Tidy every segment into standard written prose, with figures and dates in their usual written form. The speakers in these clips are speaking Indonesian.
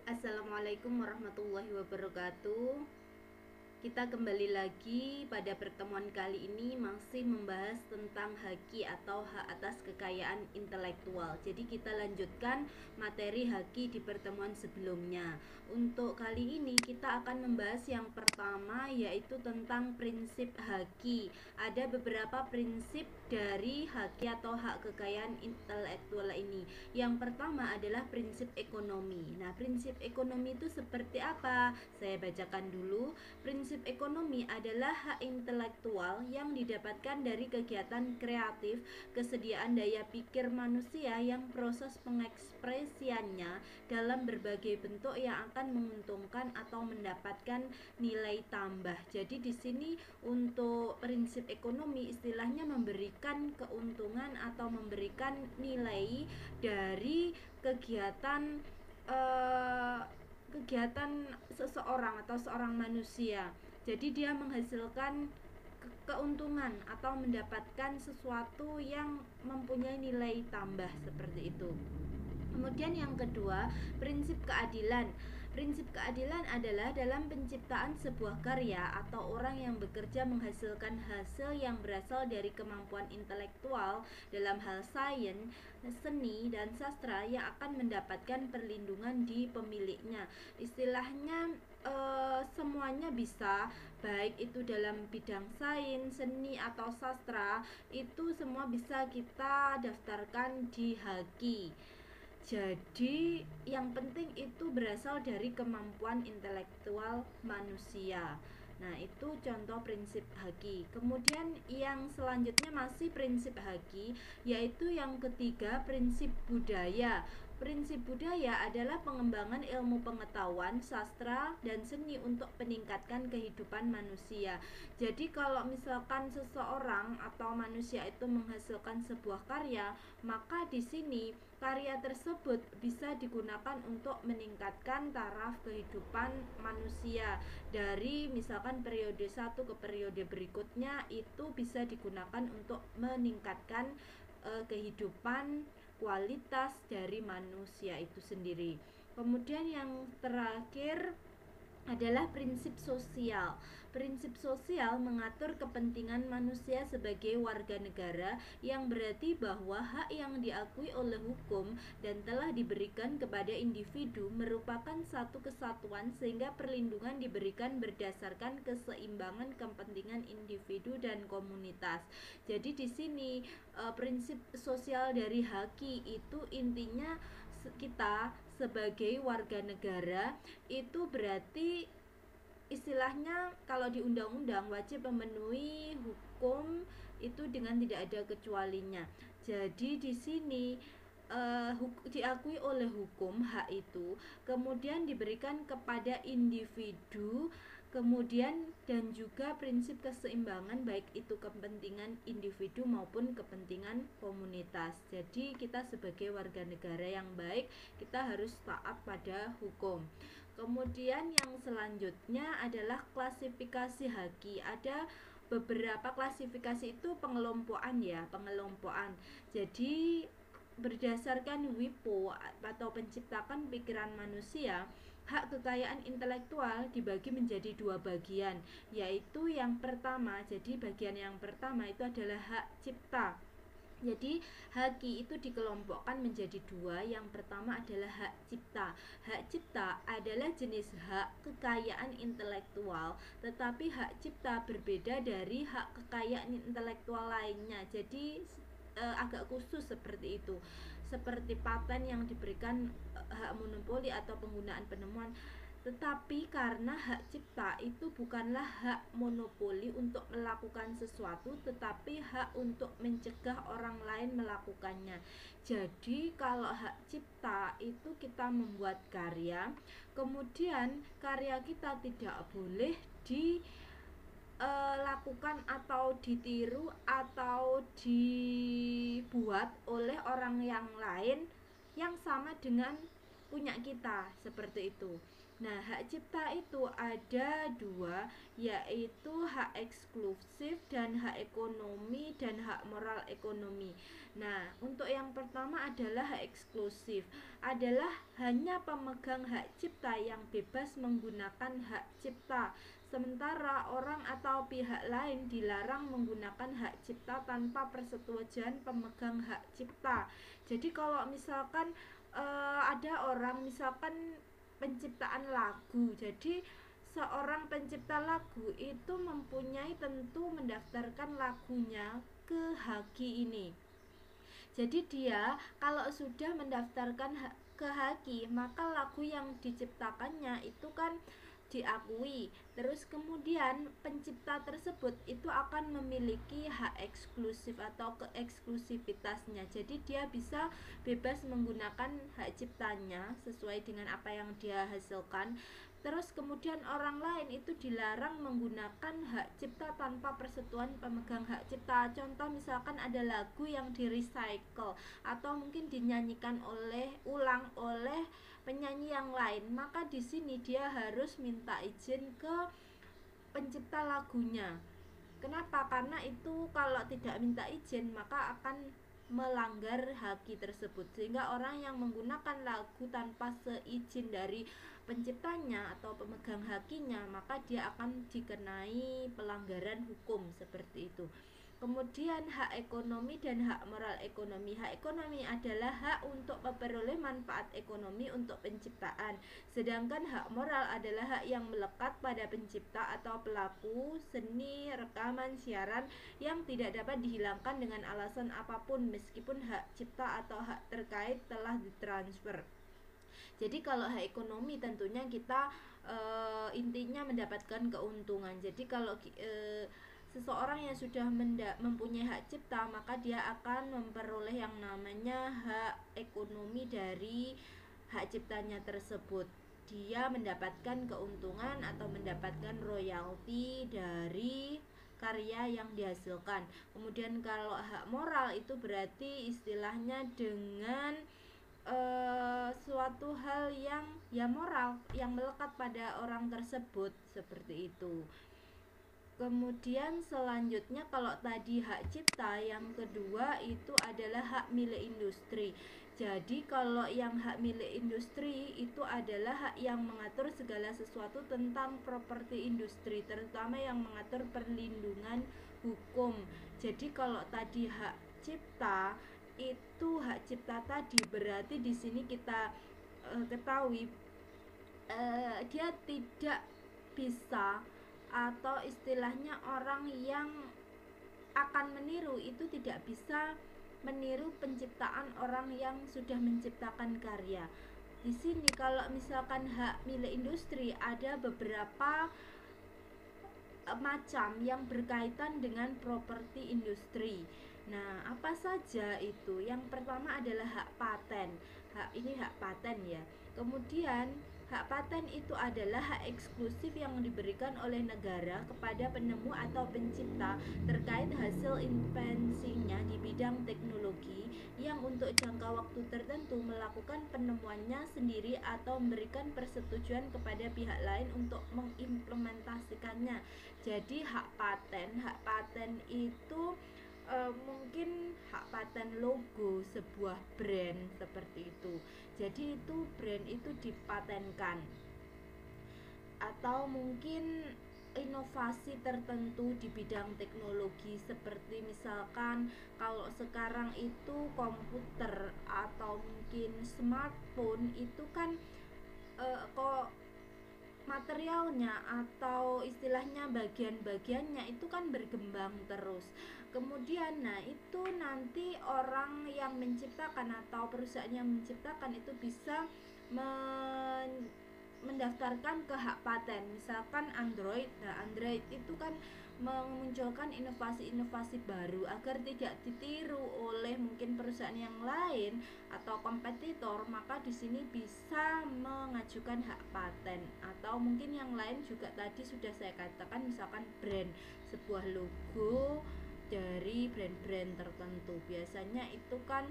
Assalamualaikum warahmatullahi wabarakatuh. Kita kembali lagi pada pertemuan kali ini masih membahas tentang haki atau hak atas kekayaan intelektual. Jadi kita lanjutkan materi haki di pertemuan sebelumnya. Untuk kali ini kita akan membahas yang pertama, yaitu tentang prinsip haki. Ada beberapa prinsip dari haki atau hak kekayaan intelektual ini. Yang pertama adalah prinsip ekonomi. Nah, prinsip ekonomi itu seperti apa? Saya bacakan dulu. Prinsip ekonomi adalah hak intelektual yang didapatkan dari kegiatan kreatif, kesediaan daya pikir manusia yang proses pengekspresiannya dalam berbagai bentuk yang akan menguntungkan atau mendapatkan nilai tambah. Jadi di sini untuk prinsip ekonomi istilahnya memberikan keuntungan atau memberikan nilai dari kegiatan eh, kegiatan seseorang atau seorang manusia. Jadi dia menghasilkan keuntungan atau mendapatkan sesuatu yang mempunyai nilai tambah seperti itu. Kemudian yang kedua, prinsip keadilan. Prinsip keadilan adalah dalam penciptaan sebuah karya atau orang yang bekerja menghasilkan hasil yang berasal dari kemampuan intelektual dalam hal sains, seni, dan sastra yang akan mendapatkan perlindungan di pemiliknya. Istilahnya semuanya bisa, baik itu dalam bidang sains, seni, atau sastra, itu semua bisa kita daftarkan di haki. Jadi yang penting itu berasal dari kemampuan intelektual manusia. Nah, itu contoh prinsip haki. Kemudian yang selanjutnya masih prinsip haki, yaitu yang ketiga, prinsip budaya. Prinsip budaya adalah pengembangan ilmu pengetahuan, sastra, dan seni untuk meningkatkan kehidupan manusia. Jadi kalau misalkan seseorang atau manusia itu menghasilkan sebuah karya, maka di sini karya tersebut bisa digunakan untuk meningkatkan taraf kehidupan manusia. Dari misalkan periode 1 ke periode berikutnya itu bisa digunakan untuk meningkatkan kehidupan kualitas dari manusia itu sendiri. Kemudian yang terakhir adalah prinsip sosial. Prinsip sosial mengatur kepentingan manusia sebagai warga negara, yang berarti bahwa hak yang diakui oleh hukum dan telah diberikan kepada individu merupakan satu kesatuan, sehingga perlindungan diberikan berdasarkan keseimbangan kepentingan individu dan komunitas. Jadi di sini prinsip sosial dari haki itu intinya kita sebagai warga negara itu berarti istilahnya kalau di undang-undang wajib memenuhi hukum itu dengan tidak ada kecualinya. Jadi di sini diakui oleh hukum hak itu, kemudian diberikan kepada individu, kemudian dan juga prinsip keseimbangan baik itu kepentingan individu maupun kepentingan komunitas. Jadi kita sebagai warga negara yang baik, kita harus taat pada hukum. Kemudian yang selanjutnya adalah klasifikasi haki. Ada beberapa klasifikasi, itu pengelompokan ya, pengelompokan. Jadi berdasarkan WIPO atau penciptakan pikiran manusia, hak kekayaan intelektual dibagi menjadi dua bagian, yaitu yang pertama, jadi bagian yang pertama itu adalah hak cipta. Jadi haki itu dikelompokkan menjadi dua. Yang pertama adalah hak cipta. Hak cipta adalah jenis hak kekayaan intelektual, tetapi hak cipta berbeda dari hak kekayaan intelektual lainnya. Jadi agak khusus seperti itu. Seperti paten yang diberikan hak monopoli atau penggunaan penemuan. Tetapi karena hak cipta itu bukanlah hak monopoli untuk melakukan sesuatu, tetapi hak untuk mencegah orang lain melakukannya. Jadi kalau hak cipta itu kita membuat karya, kemudian karya kita tidak boleh dilakukan atau ditiru atau dibuat oleh orang yang lain yang sama dengan punya kita, seperti itu. Nah, hak cipta itu ada dua, yaitu hak eksklusif dan hak ekonomi dan hak moral ekonomi. Nah, untuk yang pertama adalah hak eksklusif, adalah hanya pemegang hak cipta yang bebas menggunakan hak cipta. Sementara orang atau pihak lain dilarang menggunakan hak cipta tanpa persetujuan pemegang hak cipta. Jadi kalau misalkan ada orang misalkan penciptaan lagu, jadi seorang pencipta lagu itu mempunyai tentu mendaftarkan lagunya ke Haki ini. Jadi dia kalau sudah mendaftarkan ke Haki, maka lagu yang diciptakannya itu kan diakui. Terus kemudian pencipta tersebut itu akan memiliki hak eksklusif atau keeksklusivitasnya. Jadi dia bisa bebas menggunakan hak ciptanya sesuai dengan apa yang dia hasilkan. Terus kemudian orang lain itu dilarang menggunakan hak cipta tanpa persetujuan pemegang hak cipta. Contoh misalkan ada lagu yang di recycle atau mungkin dinyanyikan ulang oleh penyanyi yang lain, maka di sini dia harus minta izin ke pencipta lagunya. Kenapa? Karena itu kalau tidak minta izin maka akan melanggar haki tersebut, sehingga orang yang menggunakan lagu tanpa seizin dari penciptanya atau pemegang hakinya maka dia akan dikenai pelanggaran hukum, seperti itu. Kemudian hak ekonomi dan hak moral ekonomi. Hak ekonomi adalah hak untuk memperoleh manfaat ekonomi untuk penciptaan. Sedangkan hak moral adalah hak yang melekat pada pencipta atau pelaku seni, rekaman, siaran yang tidak dapat dihilangkan dengan alasan apapun meskipun hak cipta atau hak terkait telah ditransfer. Jadi kalau hak ekonomi tentunya kita intinya mendapatkan keuntungan. Jadi kalau seseorang yang sudah mempunyai hak cipta maka dia akan memperoleh yang namanya hak ekonomi dari hak ciptanya tersebut. Dia mendapatkan keuntungan atau mendapatkan royalti dari karya yang dihasilkan. Kemudian kalau hak moral itu berarti istilahnya dengan suatu hal yang ya moral yang melekat pada orang tersebut, seperti itu. Kemudian selanjutnya kalau tadi hak cipta, yang kedua itu adalah hak milik industri. Jadi kalau yang hak milik industri itu adalah hak yang mengatur segala sesuatu tentang properti industri, terutama yang mengatur perlindungan hukum. Jadi kalau tadi hak cipta itu hak cipta tadi berarti di sini kita ketahui dia tidak bisa atau istilahnya orang yang akan meniru itu tidak bisa meniru penciptaan orang yang sudah menciptakan karya. Di sini kalau misalkan hak milik industri ada beberapa macam yang berkaitan dengan properti industri. Nah, apa saja itu? Yang pertama adalah hak paten. Ini hak paten ya. Kemudian hak paten itu adalah hak eksklusif yang diberikan oleh negara kepada penemu atau pencipta terkait hasil invensinya di bidang teknologi yang untuk jangka waktu tertentu melakukan penemuannya sendiri atau memberikan persetujuan kepada pihak lain untuk mengimplementasikannya. Jadi hak paten itu mungkin hak paten logo sebuah brand, seperti itu. Jadi itu brand itu dipatenkan, atau mungkin inovasi tertentu di bidang teknologi, seperti misalkan kalau sekarang itu komputer atau mungkin smartphone itu kan kok materialnya atau istilahnya bagian-bagiannya itu kan berkembang terus. Kemudian itu nanti orang yang menciptakan atau perusahaan yang menciptakan itu bisa mendaftarkan ke hak paten. Misalkan Android. Nah, Android itu kan memunculkan inovasi-inovasi baru agar tidak ditiru oleh mungkin perusahaan yang lain atau kompetitor, maka di sini bisa mengajukan hak paten. Atau mungkin yang lain juga tadi sudah saya katakan, misalkan brand, sebuah logo dari brand-brand tertentu. Biasanya itu kan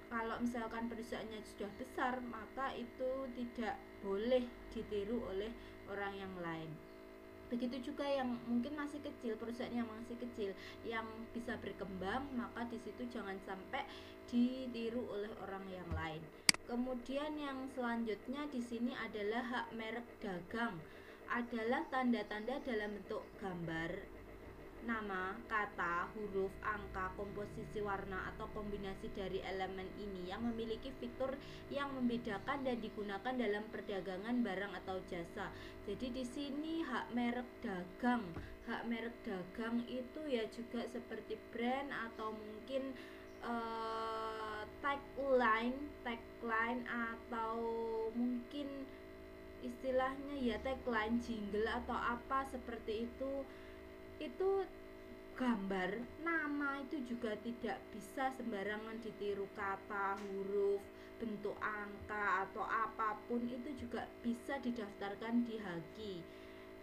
kalau misalkan perusahaannya sudah besar, maka itu tidak boleh ditiru oleh orang yang lain. Begitu juga yang mungkin masih kecil, perusahaan yang masih kecil yang bisa berkembang, maka di situ jangan sampai ditiru oleh orang yang lain. Kemudian yang selanjutnya di sini adalah hak merek dagang. Adalah tanda-tanda dalam bentuk gambar, nama, kata, huruf, angka, komposisi warna, atau kombinasi dari elemen ini yang memiliki fitur yang membedakan dan digunakan dalam perdagangan barang atau jasa. Jadi di sini hak merek dagang. Hak merek dagang itu ya juga seperti brand atau mungkin tagline atau mungkin istilahnya ya tagline, jingle atau apa seperti itu gambar, nama itu juga tidak bisa sembarangan ditiru, kata, huruf, bentuk angka atau apapun itu juga bisa didaftarkan di Haki.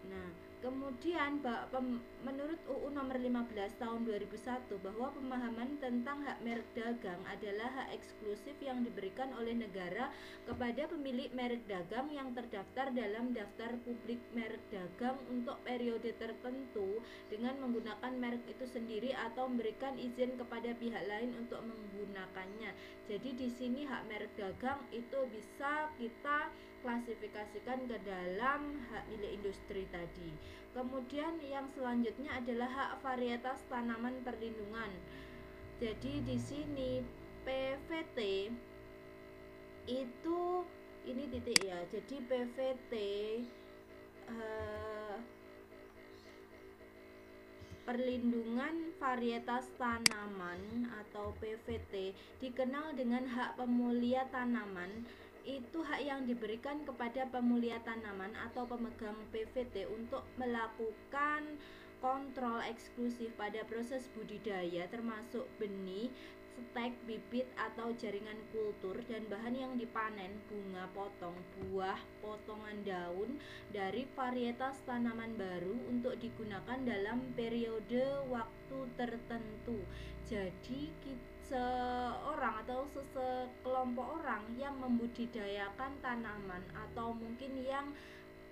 Nah, kemudian menurut UU nomor 15 tahun 2001 bahwa pemahaman tentang hak merek dagang adalah hak eksklusif yang diberikan oleh negara kepada pemilik merek dagang yang terdaftar dalam daftar publik merek dagang untuk periode tertentu dengan menggunakan merek itu sendiri atau memberikan izin kepada pihak lain untuk menggunakannya. Jadi di sini hak merek dagang itu bisa kita klasifikasikan ke dalam hak milik industri tadi. Kemudian yang selanjutnya adalah hak varietas tanaman perlindungan. Jadi di sini PVT itu ini titik ya. Jadi PVT perlindungan varietas tanaman atau PVT dikenal dengan hak pemulia tanaman. Itu hak yang diberikan kepada pemulia tanaman atau pemegang PVT untuk melakukan kontrol eksklusif pada proses budidaya termasuk benih, stek, bibit atau jaringan kultur dan bahan yang dipanen, bunga potong, buah, potongan daun dari varietas tanaman baru untuk digunakan dalam periode waktu tertentu. Jadi seorang atau sekelompok orang yang membudidayakan tanaman atau mungkin yang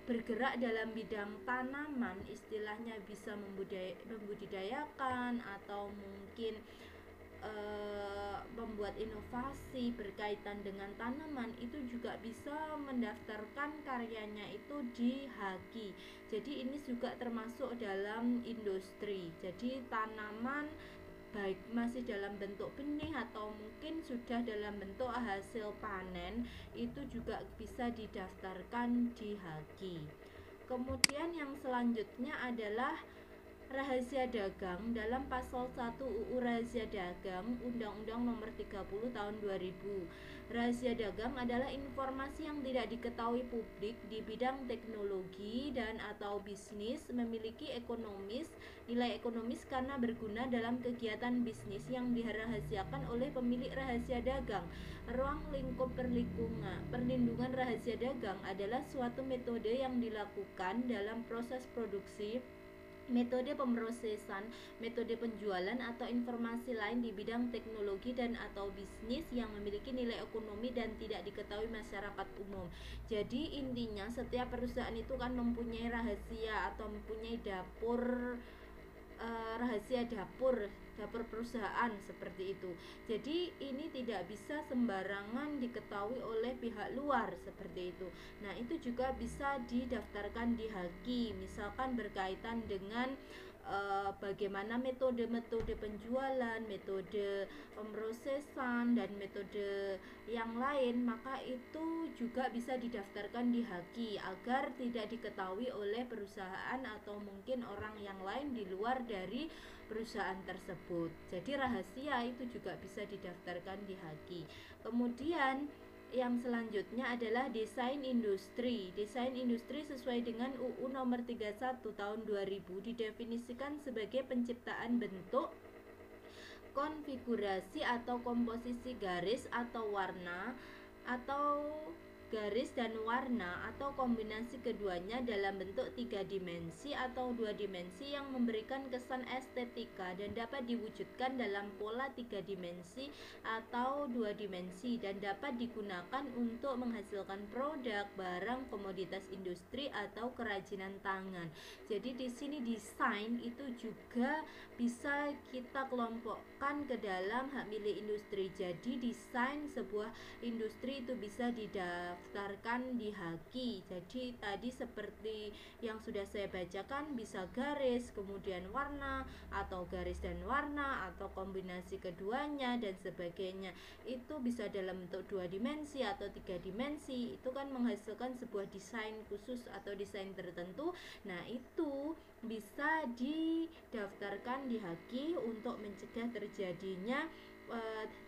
bergerak dalam bidang tanaman, istilahnya bisa membudidayakan atau mungkin membuat inovasi berkaitan dengan tanaman, itu juga bisa mendaftarkan karyanya itu di Haki. Jadi ini juga termasuk dalam industri. Jadi tanaman baik masih dalam bentuk benih atau mungkin sudah dalam bentuk hasil panen itu juga bisa didaftarkan di Haki. Kemudian yang selanjutnya adalah rahasia dagang. Dalam pasal 1 UU Rahasia Dagang Undang-Undang Nomor 30 Tahun 2000. Rahasia dagang adalah informasi yang tidak diketahui publik di bidang teknologi dan atau bisnis, memiliki nilai ekonomis karena berguna dalam kegiatan bisnis yang dirahasiakan oleh pemilik rahasia dagang. Ruang lingkup perlindungan rahasia dagang adalah suatu metode yang dilakukan dalam proses produksi, metode pemrosesan, metode penjualan atau informasi lain di bidang teknologi dan atau bisnis yang memiliki nilai ekonomi dan tidak diketahui masyarakat umum. Jadi intinya setiap perusahaan itu kan mempunyai rahasia atau mempunyai rahasia dapur perusahaan seperti itu. Jadi ini tidak bisa sembarangan diketahui oleh pihak luar seperti itu. Nah, itu juga bisa didaftarkan di Haki, misalkan berkaitan dengan bagaimana metode-metode penjualan, metode pemrosesan dan metode yang lain, maka itu juga bisa didaftarkan di Haki agar tidak diketahui oleh perusahaan atau mungkin orang yang lain di luar dari perusahaan tersebut. Jadi rahasia itu juga bisa didaftarkan di Haki. Kemudian yang selanjutnya adalah desain industri. Desain industri sesuai dengan UU nomor 31 tahun 2000 didefinisikan sebagai penciptaan bentuk, konfigurasi atau komposisi garis atau warna atau garis dan warna atau kombinasi keduanya dalam bentuk 3 dimensi atau 2 dimensi yang memberikan kesan estetika dan dapat diwujudkan dalam pola 3 dimensi atau 2 dimensi dan dapat digunakan untuk menghasilkan produk, barang, komoditas industri atau kerajinan tangan. Jadi di sini desain itu juga bisa kita kelompokkan ke dalam hak milik industri. Jadi desain sebuah industri itu bisa didaftarkan di HAKI. Jadi tadi seperti yang sudah saya bacakan, bisa garis, kemudian warna, atau garis dan warna, atau kombinasi keduanya dan sebagainya. Itu bisa dalam bentuk 2 dimensi atau 3 dimensi. Itu kan menghasilkan sebuah desain khusus atau desain tertentu. Nah, itu bisa didaftarkan di HAKI untuk mencegah terjadinya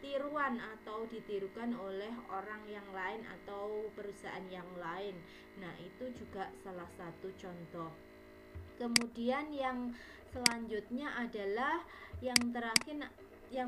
tiruan atau ditirukan oleh orang yang lain atau perusahaan yang lain. Nah, itu juga salah satu contoh. Kemudian yang selanjutnya adalah yang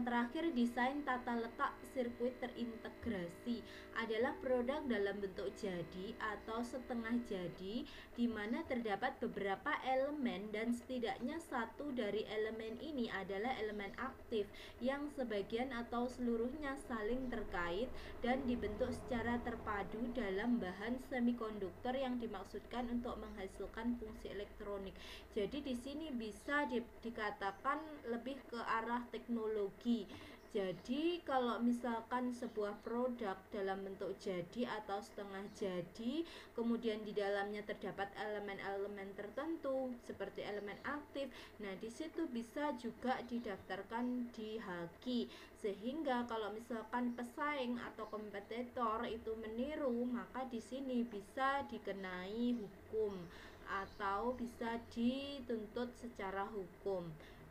terakhir desain tata letak sirkuit terintegrasi adalah produk dalam bentuk jadi atau setengah jadi di mana terdapat beberapa elemen dan setidaknya satu dari elemen ini adalah elemen aktif yang sebagian atau seluruhnya saling terkait dan dibentuk secara terpadu dalam bahan semikonduktor yang dimaksudkan untuk menghasilkan fungsi elektronik. Jadi di sini bisa dikatakan lebih ke arah teknologi. Jadi kalau misalkan sebuah produk dalam bentuk jadi atau setengah jadi, kemudian di dalamnya terdapat elemen-elemen tertentu seperti elemen aktif, nah di situ bisa juga didaftarkan di HAKI. Sehingga kalau misalkan pesaing atau kompetitor itu meniru, maka di sini bisa dikenai hukum atau bisa dituntut secara hukum.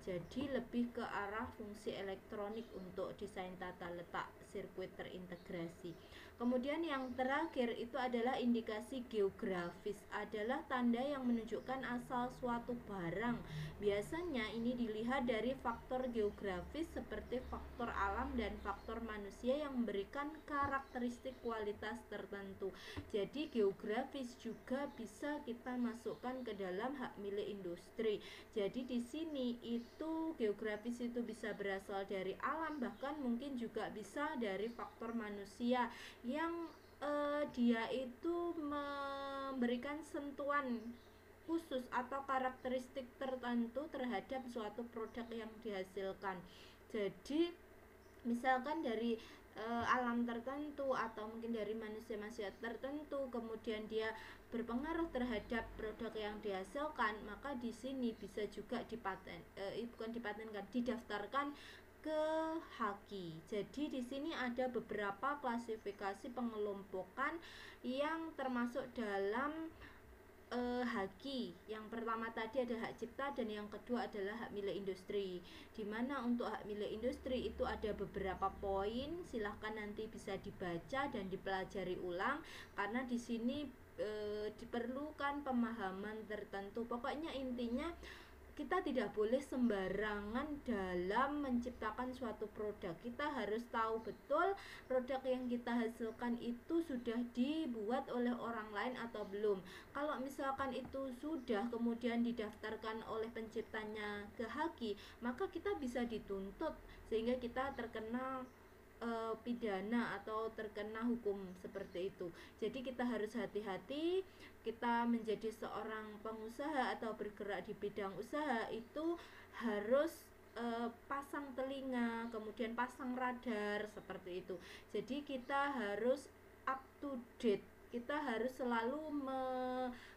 Jadi lebih ke arah fungsi elektronik untuk desain tata letak sirkuit terintegrasi. Kemudian yang terakhir itu adalah indikasi geografis, adalah tanda yang menunjukkan asal suatu barang. Biasanya ini dilihat dari faktor geografis seperti faktor alam dan faktor manusia yang memberikan karakteristik kualitas tertentu. Jadi geografis juga bisa kita masukkan ke dalam hak milik industri. Jadi di sini itu geografis itu bisa berasal dari alam, bahkan mungkin juga bisa dari faktor manusia yang dia itu memberikan sentuhan khusus atau karakteristik tertentu terhadap suatu produk yang dihasilkan. Jadi misalkan dari alam tertentu atau mungkin dari manusia-manusia tertentu, kemudian dia berpengaruh terhadap produk yang dihasilkan, maka di sini bisa juga didaftarkan ke HAKI. Jadi di sini ada beberapa klasifikasi pengelompokan yang termasuk dalam HAKI. Yang pertama tadi ada hak cipta dan yang kedua adalah hak milik industri. Dimana untuk hak milik industri itu ada beberapa poin, silahkan nanti bisa dibaca dan dipelajari ulang karena di sini diperlukan pemahaman tertentu. Pokoknya intinya kita tidak boleh sembarangan dalam menciptakan suatu produk. Kita harus tahu betul produk yang kita hasilkan itu sudah dibuat oleh orang lain atau belum. Kalau misalkan itu sudah kemudian didaftarkan oleh penciptanya ke HAKI, maka kita bisa dituntut sehingga kita terkena pidana atau terkena hukum seperti itu. Jadi kita harus hati-hati. Kita menjadi seorang pengusaha atau bergerak di bidang usaha itu harus pasang telinga, kemudian pasang radar seperti itu. Jadi kita harus up to date. Kita harus selalu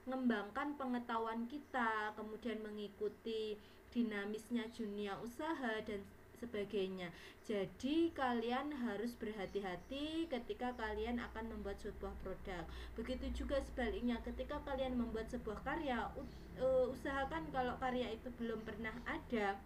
mengembangkan pengetahuan kita, kemudian mengikuti dinamisnya dunia usaha dan sebagainya. Jadi kalian harus berhati-hati ketika kalian akan membuat sebuah produk. Begitu juga sebaliknya, ketika kalian membuat sebuah karya, usahakan kalau karya itu belum pernah ada,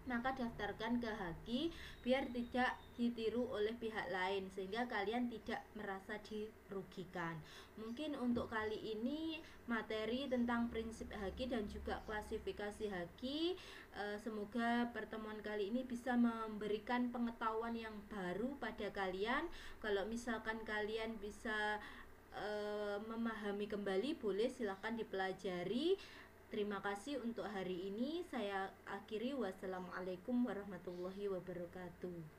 maka daftarkan ke HAKI biar tidak ditiru oleh pihak lain sehingga kalian tidak merasa dirugikan. Mungkin untuk kali ini materi tentang prinsip HAKI dan juga klasifikasi HAKI, semoga pertemuan kali ini bisa memberikan pengetahuan yang baru pada kalian. Kalau misalkan kalian bisa memahami kembali, boleh silahkan dipelajari. Terima kasih untuk hari ini. Saya akhiri. Wassalamualaikum warahmatullahi wabarakatuh.